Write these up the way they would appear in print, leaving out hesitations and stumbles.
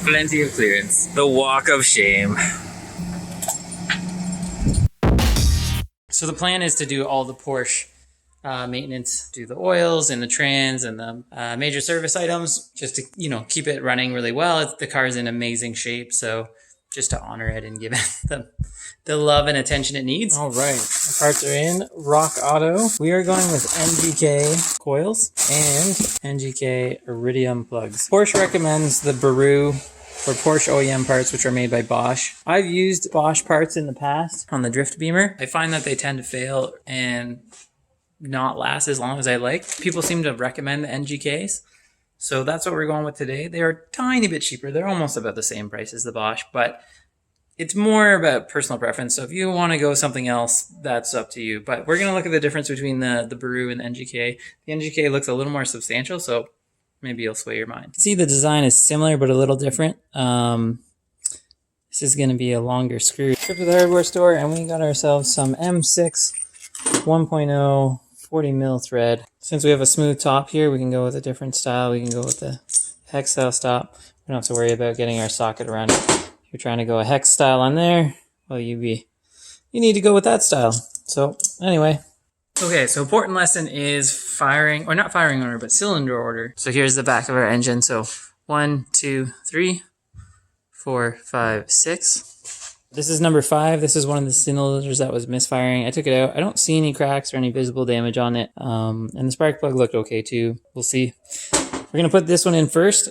Plenty of clearance. The walk of shame. So the plan is to do all the Porsche maintenance, do the oils and the trans and the major service items, just to, you know, keep it running really well. The car is in amazing shape, so just to honor it and give it the love and attention it needs. All right, the parts are in. Rock Auto. We are going with NGK coils and NGK iridium plugs. Porsche recommends the Baru or Porsche OEM parts, which are made by Bosch. I've used Bosch parts in the past on the Drift Beamer. I find that they tend to fail and not last as long as I like. People seem to recommend the NGKs. So that's what we're going with today. They are a tiny bit cheaper. They're almost about the same price as the Bosch, but it's more about personal preference. So if you want to go something else, that's up to you. But we're going to look at the difference between the Baru and the NGK. The NGK looks a little more substantial, so maybe you'll sway your mind. See, the design is similar, but a little different. This is going to be a longer screw. Trip to the hardware store, and we got ourselves some M6 1.0 40 mil thread. Since we have a smooth top here, we can go with a different style. We can go with the hex style stop. We don't have to worry about getting our socket around it. If you're trying to go a hex style on there, well, you need to go with that style. So anyway. Okay, so important lesson is firing, or not firing order, but cylinder order. So here's the back of our engine. So 1, 2, 3, 4, 5, 6. This is number 5. This is one of the cylinders that was misfiring. I took it out. I don't see any cracks or any visible damage on it. And the spark plug looked okay too. We'll see. We're going to put this one in first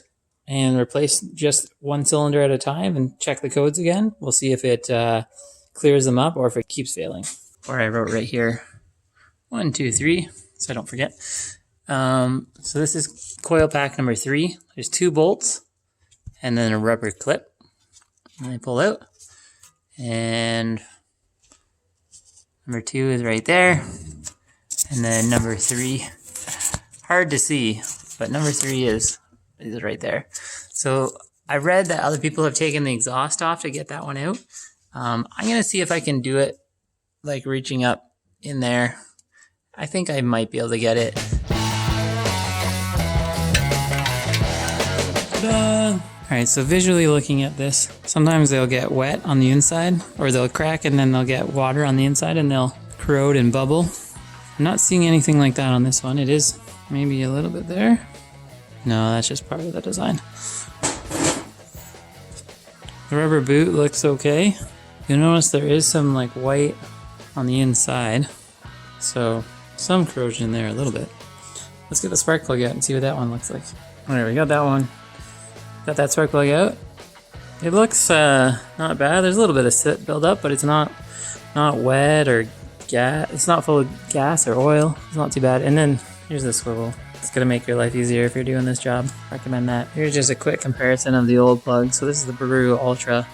and replace just one cylinder at a time and check the codes again. We'll see if it clears them up or if it keeps failing. Or I wrote right here, 1, 2, 3, so I don't forget. So this is coil pack number 3. There's 2 bolts and then a rubber clip. And they pull out. And number 2 is right there. And then number 3, hard to see, but number 3 is right there. So I read that other people have taken the exhaust off to get that one out. I'm going to see if I can do it like reaching up in there. I think I might be able to get it. Ta-da! Alright, so visually looking at this, sometimes they'll get wet on the inside, or they'll crack and then they'll get water on the inside and they'll corrode and bubble. I'm not seeing anything like that on this one. It is maybe a little bit there. No, that's just part of the design. The rubber boot looks okay. You'll notice there is some like white on the inside. So some corrosion there a little bit. Let's get the spark plug out and see what that one looks like. Alright, we got that one. Got that spark plug out. It looks not bad. There's a little bit of soot buildup, but it's not wet or gas. It's not full of gas or oil. It's not too bad. And then here's the swivel. It's gonna make your life easier if you're doing this job. Recommend that. Here's just a quick comparison of the old plug. So this is the Baru Ultra,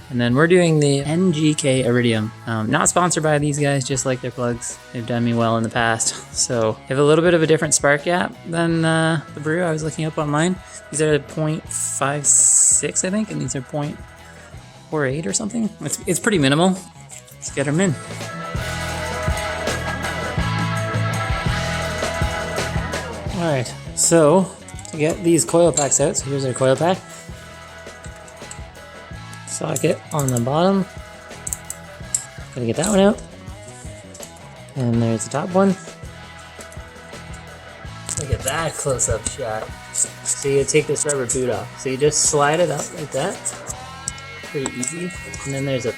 and then we're doing the NGK Iridium. Not sponsored by these guys, just like their plugs. They've done me well in the past. So they have a little bit of a different spark gap than the Baru I was looking up online. These are 0.56, I think, and these are 0.48 or something. It's pretty minimal. Let's get them in. All right, so to get these coil packs out, so here's our coil pack. Socket on the bottom. Gotta get that one out. And there's the top one. Look at that close-up shot. So you take this rubber boot off. So you just slide it up like that. Pretty easy. And then there's a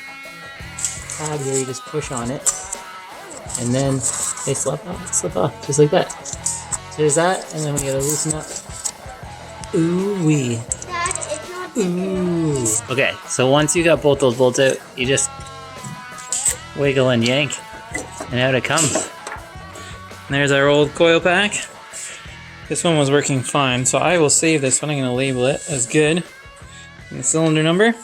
tab here, you just push on it. And then they slip off, just like that. So there's that, and then we gotta loosen up. Ooh-wee. Ooh. Okay, so once you got both those bolts out, you just wiggle and yank, and out it comes. And there's our old coil pack. This one was working fine, so I will save this one. I'm going to label it as good. And the cylinder number.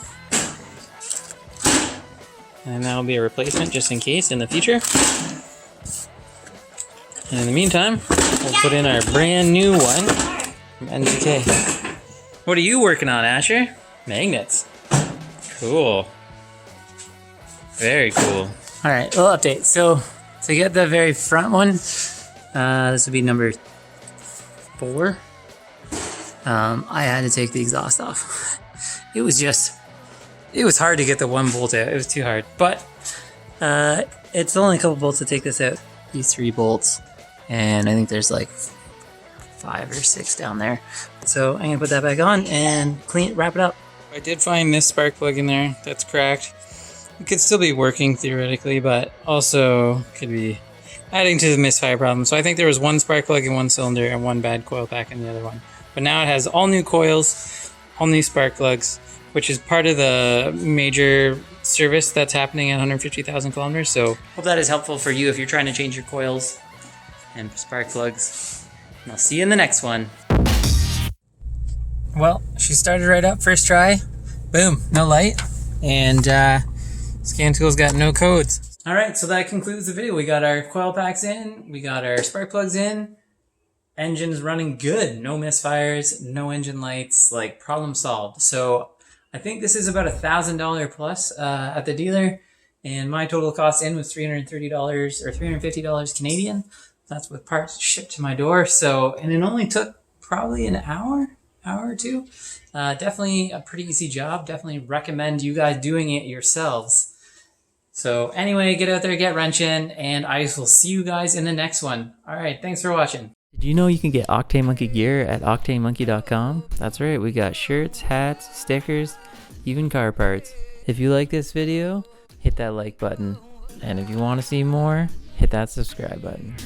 And that'll be a replacement just in case in the future. And in the meantime, we'll put in our brand new one from NGK. What are you working on, Asher? Magnets. Cool. Very cool. All right, little update. So to get the very front one, this would be number 4. I had to take the exhaust off. it was hard to get the one bolt out. It was too hard, but it's only a couple bolts to take this out. These 3 bolts, and I think there's like 5 or 6 down there. So I'm gonna put that back on and wrap it up. I did find this spark plug in there that's cracked. It could still be working theoretically, but also could be adding to the misfire problem. So I think there was 1 spark plug in 1 cylinder and 1 bad coil pack in the other one. But now it has all new coils, all new spark plugs, which is part of the major service that's happening at 150,000 kilometers. So hope that is helpful for you if you're trying to change your coils and spark plugs. And I'll see you in the next one. Well, she started right up first try. Boom, no light. And scan tool's got no codes. All right, so that concludes the video. We got our coil packs in, we got our spark plugs in. Engine's running good. No misfires, no engine lights, like problem solved. So I think this is about $1,000 plus at the dealer. And my total cost in was $330 or $350 Canadian. That's with parts shipped to my door. So, and it only took probably an hour or 2. Definitely a pretty easy job. Definitely recommend you guys doing it yourselves. So anyway, get out there, get wrenching, and I will see you guys in the next one. All right, thanks for watching. Did you know you can get Octane Monkey gear at octanemonkey.com? That's right, we got shirts, hats, stickers, even car parts. If you like this video, hit that like button. And if you want to see more, hit that subscribe button.